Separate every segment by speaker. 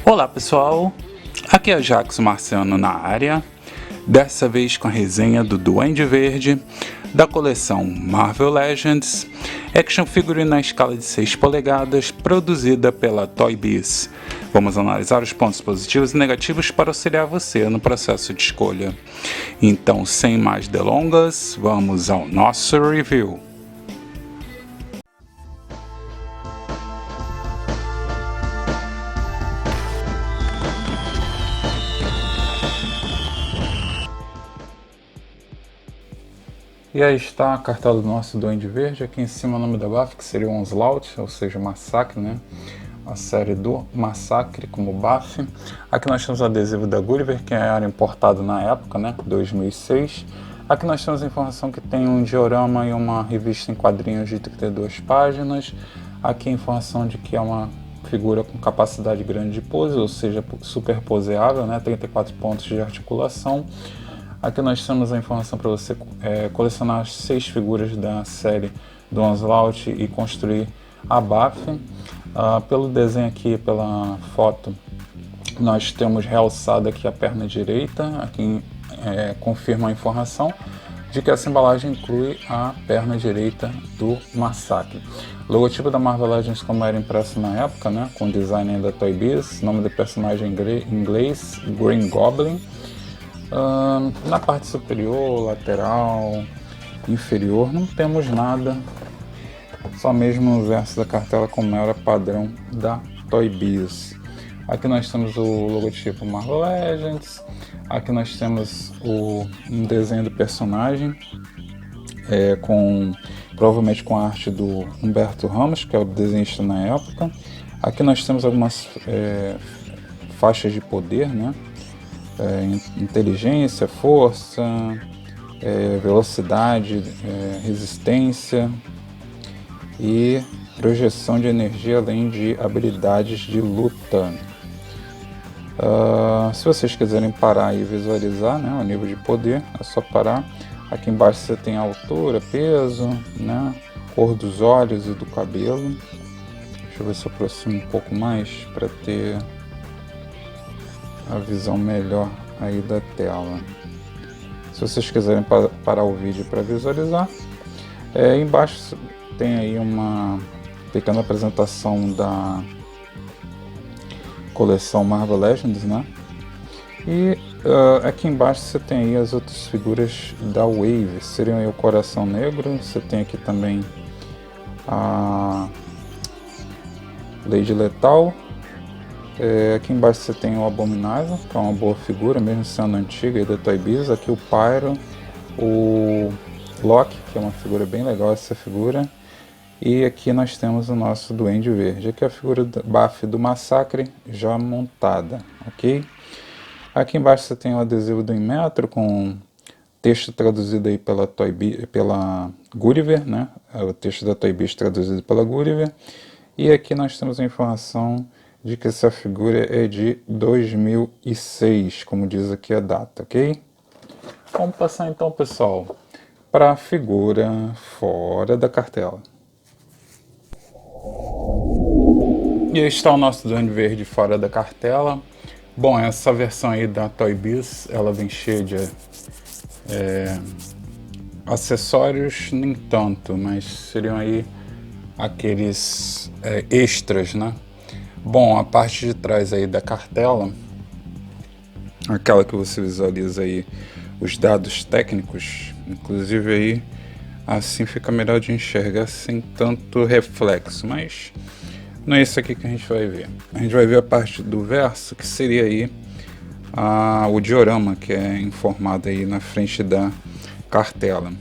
Speaker 1: Olá pessoal, aqui é Jackson Marciano na área, dessa vez com a resenha do Duende Verde, da coleção Marvel Legends, action figure na escala de 6 polegadas, produzida pela Toy Biz. Vamos analisar os pontos positivos e negativos para auxiliar você no processo de escolha. Então, sem mais delongas, vamos ao nosso review. E aí está a cartela do nosso Duende Verde, aqui em cima o nome da buff, que seria o Onslaught, ou seja, Massacre, né? A série do Massacre como buff. Aqui nós temos o adesivo da Gulliver, que era importado na época, né? 2006. Aqui nós temos a informação que tem um diorama e uma revista em quadrinhos de 32 páginas. Aqui a informação de que é uma figura com capacidade grande de pose, ou seja, super poseável, né? 34 pontos de articulação. Aqui nós temos a informação para você colecionar as 6 figuras da série do Onslaught e construir a buff. Pelo desenho aqui, pela foto, nós temos realçado aqui a perna direita. Aqui confirma a informação de que essa embalagem inclui a perna direita do Massacre. Logotipo da Marvel Legends como era impresso na época, né, com o design da Toy Biz, nome do personagem em inglês, Green Goblin. Na parte superior, lateral, inferior, não temos nada, só mesmo no verso da cartela como era padrão da Toy Biz. Aqui nós temos o logotipo Marvel Legends, aqui nós temos um desenho do personagem, provavelmente com a arte do Humberto Ramos, que é o desenhista na época. Aqui nós temos algumas faixas de poder, né? Inteligência, força, velocidade, resistência e projeção de energia, além de habilidades de luta. Se vocês quiserem parar e visualizar, né, o nível de poder, é só parar. Aqui embaixo você tem a altura, peso, né, cor dos olhos e do cabelo. Deixa eu ver se eu aproximo um pouco mais para ter a visão melhor aí da tela. Se vocês quiserem parar o vídeo para visualizar, embaixo tem aí uma pequena apresentação da coleção Marvel Legends, né? E aqui embaixo você tem aí as outras figuras da Wave, seriam aí o Coração Negro. Você tem aqui também a Lady Lethal. Aqui embaixo você tem o Abominável, que é uma boa figura, mesmo sendo antiga, da Toy Biz. Aqui o Pyro, o Loki, que é uma figura bem legal essa figura. E aqui nós temos o nosso Duende Verde. Aqui é a figura buff do Massacre já montada, ok? Aqui embaixo você tem o adesivo do Inmetro com texto traduzido aí pela Gulliver, né? O texto da Toy Biz traduzido pela Gulliver. E aqui nós temos a informação de que essa figura é de 2006, como diz aqui a data, ok? Vamos passar então, pessoal, para a figura fora da cartela. E aí está o nosso Duende Verde fora da cartela. Bom, essa versão aí da Toy Biz, ela vem cheia de acessórios, nem tanto, mas seriam aí aqueles extras, né? Bom, a parte de trás aí da cartela, aquela que você visualiza aí os dados técnicos, inclusive aí assim fica melhor de enxergar sem tanto reflexo, mas não é isso aqui que a gente vai ver. A gente vai ver a parte do verso, que seria aí o diorama, que é informado aí na frente da cartela.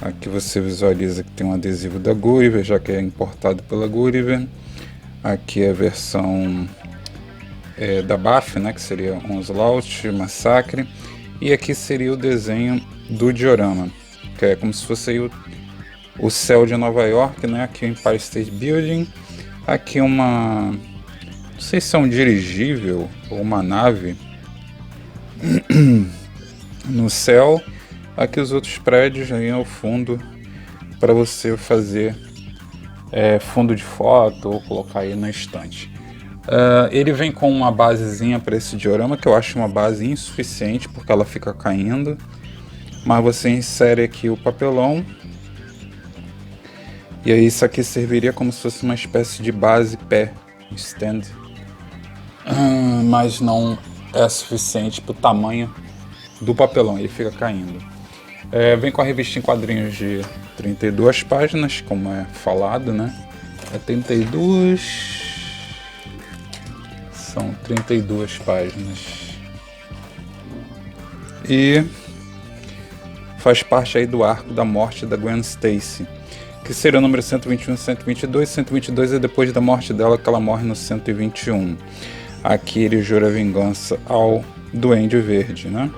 Speaker 1: Aqui você visualiza que tem um adesivo da Gulliver, já que é importado pela Gulliver. Aqui é a versão da buff, né, que seria Onslaught, Massacre. E aqui seria o desenho do diorama, que é como se fosse aí o céu de Nova York, né? Aqui o Empire State Building. Aqui não sei se é um dirigível ou uma nave no céu. Aqui os outros prédios aí ao fundo para você fazer fundo de foto ou colocar aí na estante. Ele vem com uma basezinha para esse diorama, que eu acho uma base insuficiente, porque ela fica caindo. Mas você insere aqui o papelão. E aí isso aqui serviria como se fosse uma espécie de base pé, stand. Mas não é suficiente para o tamanho do papelão, ele fica caindo. Vem com a revista em quadrinhos de 32 páginas, como é falado, né? É 32... São 32 páginas. E faz parte aí do arco da morte da Gwen Stacy, que seria o número 121 e 122. 122 é depois da morte dela, que ela morre no 121. Aqui ele jura vingança ao Duende Verde, né?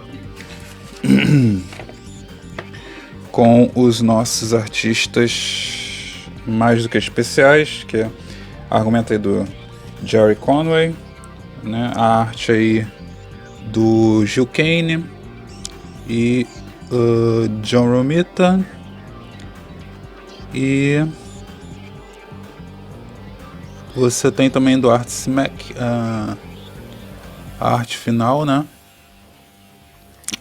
Speaker 1: Com os nossos artistas mais do que especiais, que é argumento aí do Jerry Conway, né? A arte aí do Gil Kane e John Romita, e você tem também do Art Smack a arte final, né?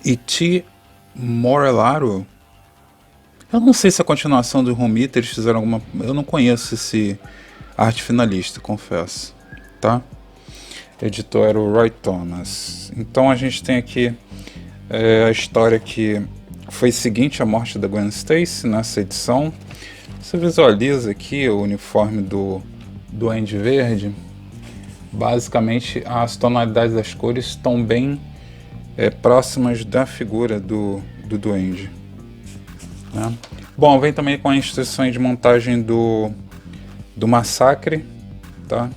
Speaker 1: E T. Morellaro, eu não sei se a continuação do Romita eles fizeram alguma, eu não conheço esse arte finalista, confesso, tá? Editor era o Roy Thomas. Então a gente tem aqui a história que foi seguinte à morte da Gwen Stacy nessa edição. Você visualiza aqui o uniforme do Duende Verde. Basicamente as tonalidades das cores estão bem próximas da figura do Duende, né? Bom, vem também com a instrução de montagem do Massacre, tá?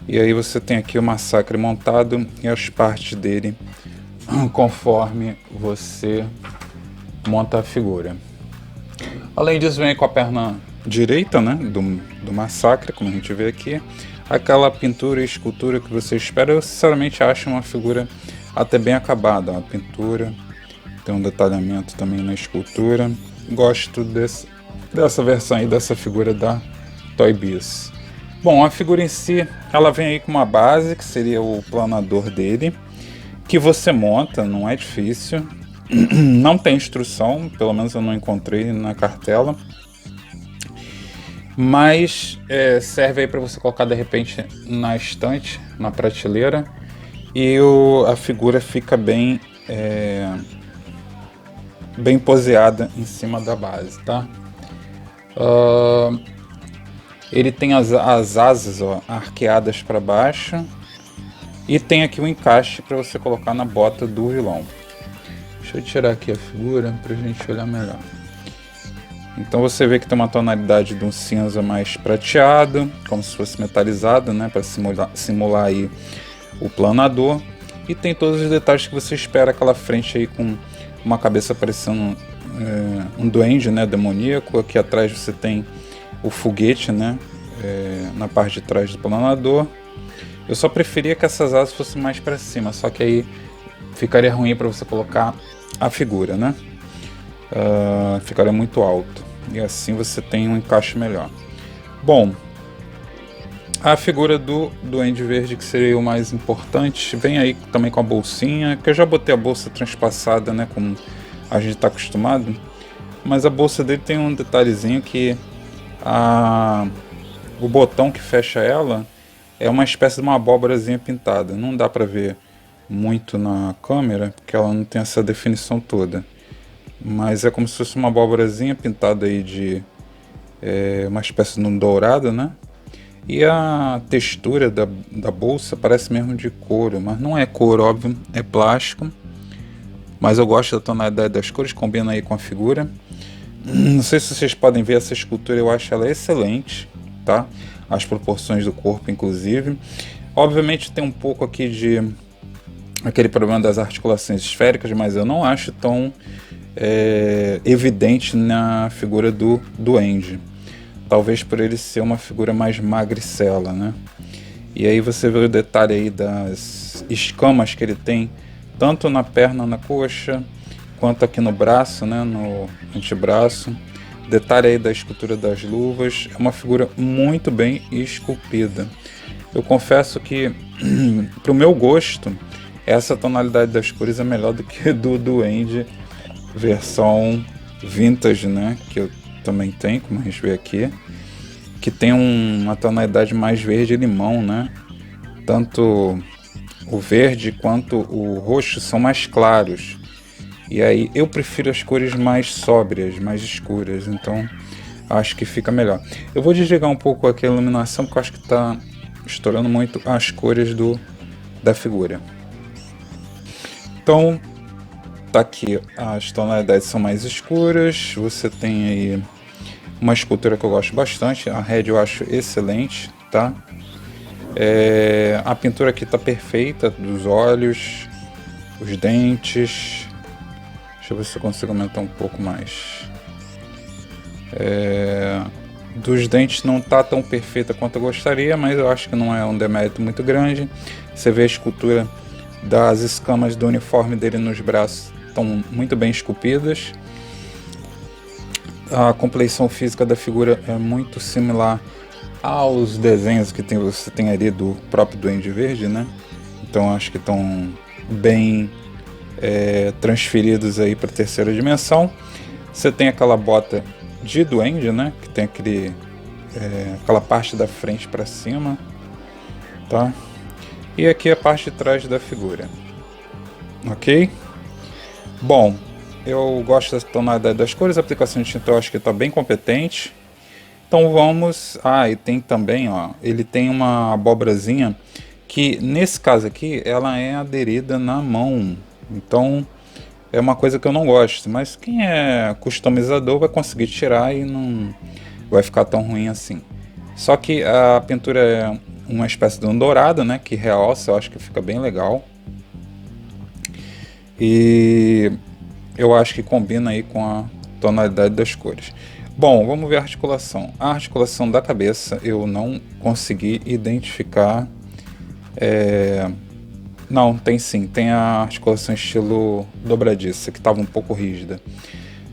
Speaker 1: E aí você tem aqui o Massacre montado e as partes dele conforme você monta a figura. Além disso, vem com a perna direita, né, do Massacre, como a gente vê aqui. Aquela pintura e escultura que você espera. Eu sinceramente acho uma figura até bem acabada. A pintura tem um detalhamento também na escultura. Gosto dessa versão aí, dessa figura da Toy Biz. Bom, a figura em si, ela vem aí com uma base, que seria o planador dele, que você monta, não é difícil. Não tem instrução, pelo menos eu não encontrei na cartela. Mas serve aí para você colocar de repente na estante, na prateleira, e a figura fica bem poseada em cima da base, tá? Ele tem as asas arqueadas para baixo e tem aqui um encaixe para você colocar na bota do vilão. Deixa eu tirar aqui a figura para a gente olhar melhor. Então você vê que tem uma tonalidade de um cinza mais prateado, como se fosse metalizado, né, para simular aí o planador. E tem todos os detalhes que você espera, aquela frente aí com uma cabeça parecendo um duende, né, demoníaco. Aqui atrás você tem o foguete, né, na parte de trás do planador. Eu só preferia que essas asas fossem mais para cima, só que aí ficaria ruim para você colocar a figura, né? Ficaria muito alto e assim você tem um encaixe melhor. Bom, a figura do Duende Verde, que seria o mais importante, vem aí também com a bolsinha, que eu já botei a bolsa transpassada, né, como a gente está acostumado, mas a bolsa dele tem um detalhezinho que o botão que fecha ela é uma espécie de uma abóborazinha pintada. Não dá para ver muito na câmera, porque ela não tem essa definição toda. Mas é como se fosse uma abóborazinha pintada aí de uma espécie de um dourado, né? E a textura da bolsa parece mesmo de couro, mas não é couro, óbvio, é plástico. Mas eu gosto da tonalidade das cores, combina aí com a figura. Não sei se vocês podem ver essa escultura, eu acho ela excelente, tá? As proporções do corpo, inclusive. Obviamente tem um pouco aqui de aquele problema das articulações esféricas, mas eu não acho tão evidente na figura do Duende. Talvez por ele ser uma figura mais magricela, né? E aí você vê o detalhe aí das escamas que ele tem, tanto na perna, na coxa, quanto aqui no braço, né? No antebraço. Detalhe aí da escultura das luvas. É uma figura muito bem esculpida. Eu confesso que, para o meu gosto, essa tonalidade das cores é melhor do que do Duende versão vintage, né? Que eu também tenho, como a gente vê aqui, que tem uma tonalidade mais verde-limão, né? Tanto o verde quanto o roxo são mais claros. E aí eu prefiro as cores mais sóbrias, mais escuras, então acho que fica melhor. Eu vou desligar um pouco aqui a iluminação, porque eu acho que está estourando muito as cores da figura. Então, tá aqui, as tonalidades são mais escuras, você tem aí uma escultura que eu gosto bastante, a Red eu acho excelente, tá? A pintura aqui tá perfeita, dos olhos, os dentes. Deixa eu ver se eu consigo aumentar um pouco mais. Dos dentes não tá tão perfeita quanto eu gostaria, mas eu acho que não é um demérito muito grande. Você vê a escultura das escamas do uniforme dele nos braços, estão muito bem esculpidas. A compleição física da figura é muito similar aos desenhos que você tem ali do próprio Duende Verde, né? Então acho que estão bem transferidos aí para a terceira dimensão. Você tem aquela bota de Duende, né? Que tem aquela parte da frente para cima, tá? E aqui a parte de trás da figura, ok? Bom, eu gosto da tonalidade das cores, a aplicação de tinta eu acho que está bem competente. Então vamos... e tem também, ó, ele tem uma abóborazinha que nesse caso aqui ela é aderida na mão. Então é uma coisa que eu não gosto, mas quem é customizador vai conseguir tirar e não vai ficar tão ruim assim. Só que a pintura é uma espécie de um dourado, né, que realça, eu acho que fica bem legal. E eu acho que combina aí com a tonalidade das cores. Bom, vamos ver a articulação. A articulação da cabeça eu não consegui identificar. Não, tem sim. Tem a articulação estilo dobradiça, que estava um pouco rígida.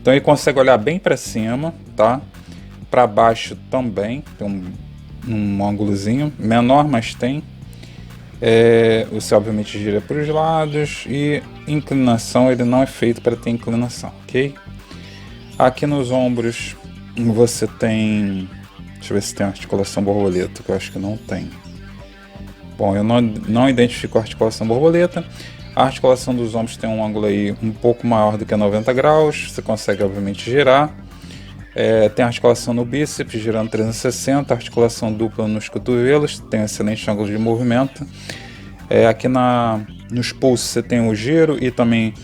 Speaker 1: Então ele consegue olhar bem para cima, tá? Para baixo também, tem um ângulozinho menor, mas tem. Você obviamente gira para os lados, e inclinação ele não é feito para ter inclinação, ok? Aqui nos ombros você tem, deixa eu ver se tem articulação borboleta, que eu acho que não tem. Bom, eu não identifico a articulação borboleta. A articulação dos ombros tem um ângulo aí um pouco maior do que 90 graus, você consegue obviamente girar. Tem articulação no bíceps, girando 360, articulação dupla nos cotovelos, tem um excelente ângulo de movimento. Aqui nos pulsos você tem o giro e também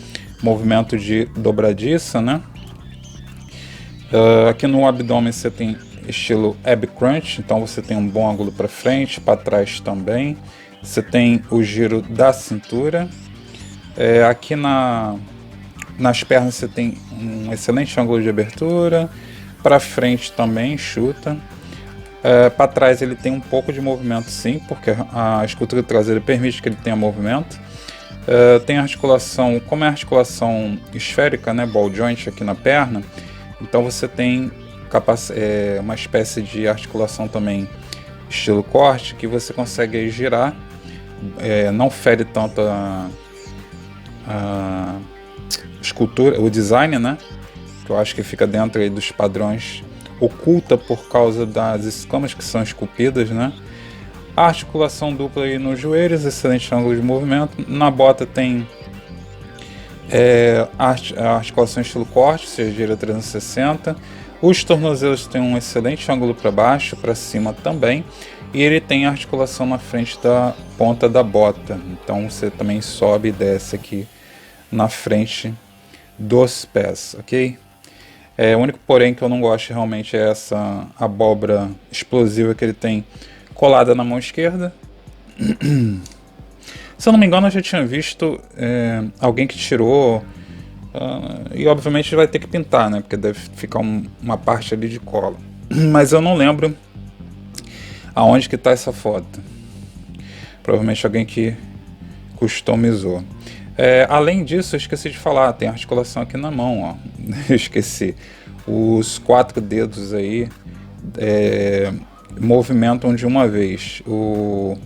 Speaker 1: movimento de dobradiça, né? Aqui no abdômen você tem estilo ab crunch, então você tem um bom ângulo para frente, para trás também. Você tem o giro da cintura. Aqui nas pernas você tem um excelente ângulo de abertura. Para frente também chuta. Para trás ele tem um pouco de movimento sim, porque a escultura traseira permite que ele tenha movimento. Tem articulação, como é articulação esférica, né, ball joint aqui na perna, então você tem uma espécie de articulação também estilo corte, que você consegue aí girar, não fere tanto a escultura, o design, né, que eu acho que fica dentro aí dos padrões, oculta por causa das escamas que são esculpidas, né. A articulação dupla aí nos joelhos, excelente ângulo de movimento. Na bota tem a articulação estilo corte, ou seja, gira 360. Os tornozelos têm um excelente ângulo para baixo, para cima também. E ele tem a articulação na frente da ponta da bota. Então você também sobe e desce aqui na frente dos pés, ok? O único porém que eu não gosto realmente é essa abóbora explosiva que ele tem colada na mão esquerda. Se eu não me engano, eu já tinha visto alguém que tirou, e obviamente vai ter que pintar, né, porque deve ficar uma parte ali de cola, mas eu não lembro aonde que está essa foto. Provavelmente alguém que customizou. Além disso, eu esqueci de falar, tem articulação aqui na mão, ó. Eu esqueci. Os 4 dedos aí movimentam de uma vez. O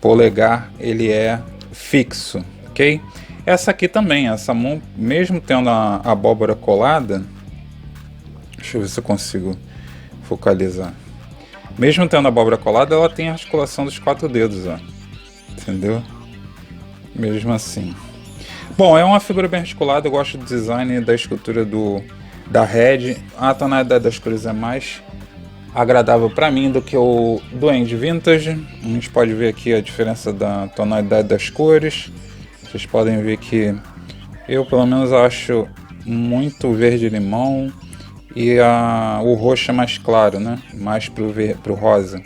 Speaker 1: polegar ele é fixo, ok? Essa aqui também, essa mão, mesmo tendo a abóbora colada, deixa eu ver se eu consigo focalizar. Mesmo tendo a abóbora colada, ela tem a articulação dos 4 dedos, ó. Entendeu? Mesmo assim. Bom, é uma figura bem articulada, eu gosto do design da escultura da Red. A tonalidade das cores é mais agradável para mim do que o Duende Vintage. A gente pode ver aqui a diferença da tonalidade das cores. Vocês podem ver que eu pelo menos acho muito verde-limão e o roxo é mais claro, né? Mais pro rosa.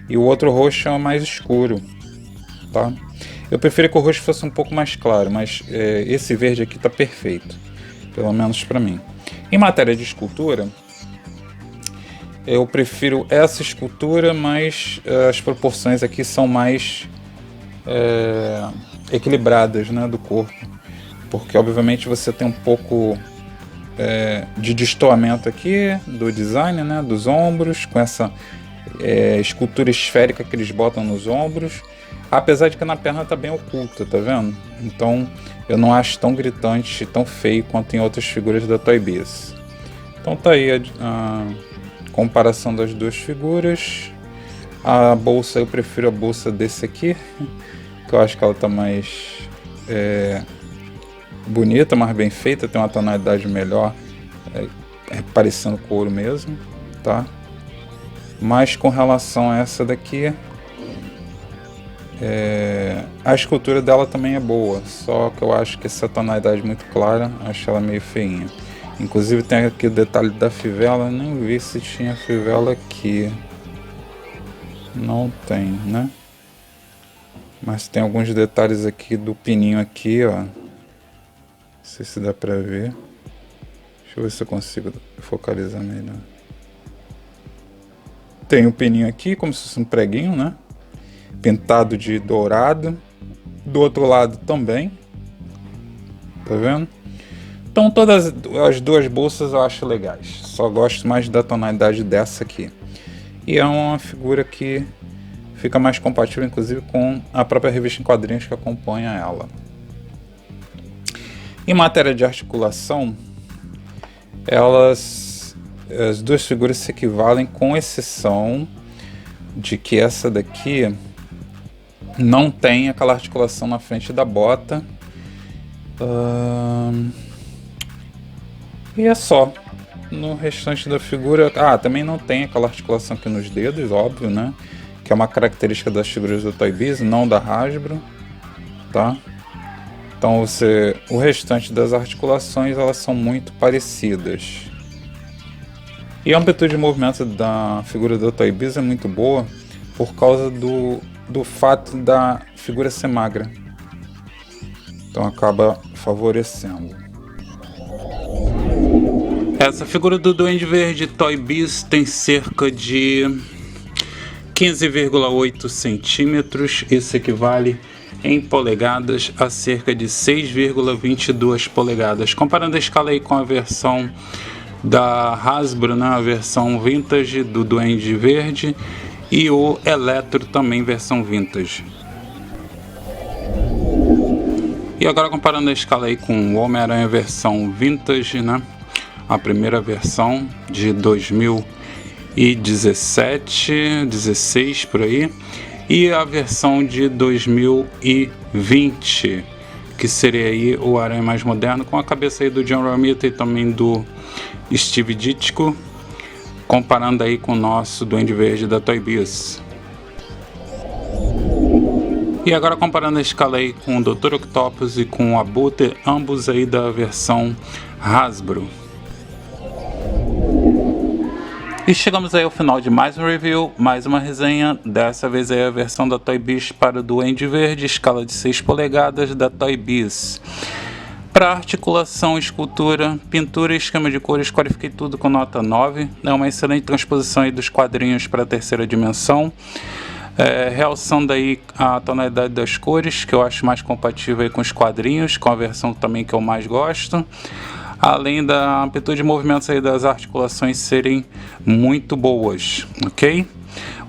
Speaker 1: E o outro roxo é mais escuro, tá? Eu preferia que o roxo fosse um pouco mais claro, mas esse verde aqui tá perfeito, pelo menos para mim. Em matéria de escultura, eu prefiro essa escultura, mas as proporções aqui são mais equilibradas, né, do corpo, porque obviamente você tem um pouco de destoamento aqui do design, né, dos ombros, com essa escultura esférica que eles botam nos ombros, apesar de que na perna tá bem oculta, tá vendo? Então eu não acho tão gritante, tão feio quanto em outras figuras da Toy Biz. Então tá aí a comparação das duas figuras. A bolsa, eu prefiro a bolsa desse aqui, que eu acho que ela tá mais bonita, mais bem feita, tem uma tonalidade melhor, parecendo couro mesmo, tá? Mas com relação a essa daqui, a escultura dela também é boa, só que eu acho que essa tonalidade muito clara, acho ela meio feinha. Inclusive tem aqui o detalhe da fivela, nem vi se tinha fivela aqui. Não tem, né? Mas tem alguns detalhes aqui do pininho aqui, ó. Não sei se dá pra ver. Deixa eu ver se eu consigo focalizar melhor. Tem um pininho aqui, como se fosse um preguinho, né? Pintado de dourado. Do outro lado também. Tá vendo? Então todas as duas bolsas eu acho legais. Só gosto mais da tonalidade dessa aqui. E é uma figura que fica mais compatível, inclusive, com a própria revista em quadrinhos que acompanha ela. Em matéria de articulação, as duas figuras se equivalem, com exceção de que essa daqui não tem aquela articulação na frente da bota. E é só. No restante da figura... também não tem aquela articulação aqui nos dedos, óbvio, né? Que é uma característica das figuras do Toy Biz, não da Hasbro, tá? Então o restante das articulações, elas são muito parecidas. E a amplitude de movimento da figura do Toy Biz é muito boa por causa do fato da figura ser magra. Então acaba favorecendo. Essa figura do Duende Verde Toy Biz tem cerca de 15,8 centímetros. Isso equivale em polegadas a cerca de 6,22 polegadas. Comparando a escala aí com a versão da Hasbro, né, a versão vintage do Duende Verde, e o Eletro também versão vintage. E agora comparando a escala aí com o Homem-Aranha versão vintage, né, a primeira versão de 2017, 16 por aí, e a versão de 2020, que seria aí o Aranha mais moderno, com a cabeça aí do John Romita e também do Steve Ditko, comparando aí com o nosso Duende Verde da Toy Biz. E agora comparando a escala aí com o Dr. Octopus e com o Abutre, ambos aí da versão Hasbro. E chegamos aí ao final de mais um review, mais uma resenha, dessa vez aí a versão da Toy Biz para o Duende Verde, escala de 6 polegadas da Toy Biz. Para articulação, escultura, pintura e esquema de cores, qualifiquei tudo com nota 9, é uma excelente transposição aí dos quadrinhos para a terceira dimensão. Realçando aí a tonalidade das cores, que eu acho mais compatível aí com os quadrinhos, com a versão também que eu mais gosto. além da amplitude de movimentos aí das articulações serem muito boas, ok?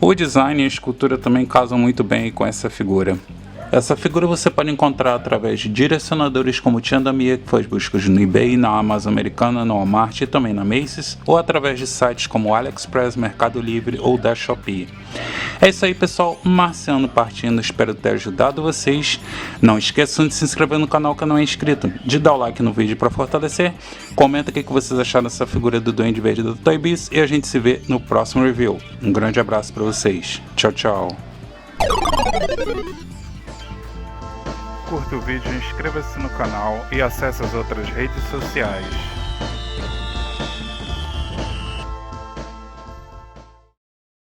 Speaker 1: O design e a escultura também casam muito bem com essa figura. Essa figura você pode encontrar através de direcionadores como o Tiandamia, que faz buscas no eBay, na Amazon americana, no Walmart e também na Macy's, ou através de sites como o AliExpress, Mercado Livre ou da Shopee. É isso aí, pessoal, Marciano partindo, espero ter ajudado vocês. Não esqueçam de se inscrever no canal que não é inscrito, de dar o like no vídeo para fortalecer, comenta o que vocês acharam dessa figura do Duende Verde do Toy Biz e a gente se vê no próximo review. Um grande abraço para vocês, tchau, tchau. Curta o vídeo, inscreva-se no canal e acesse as outras redes sociais.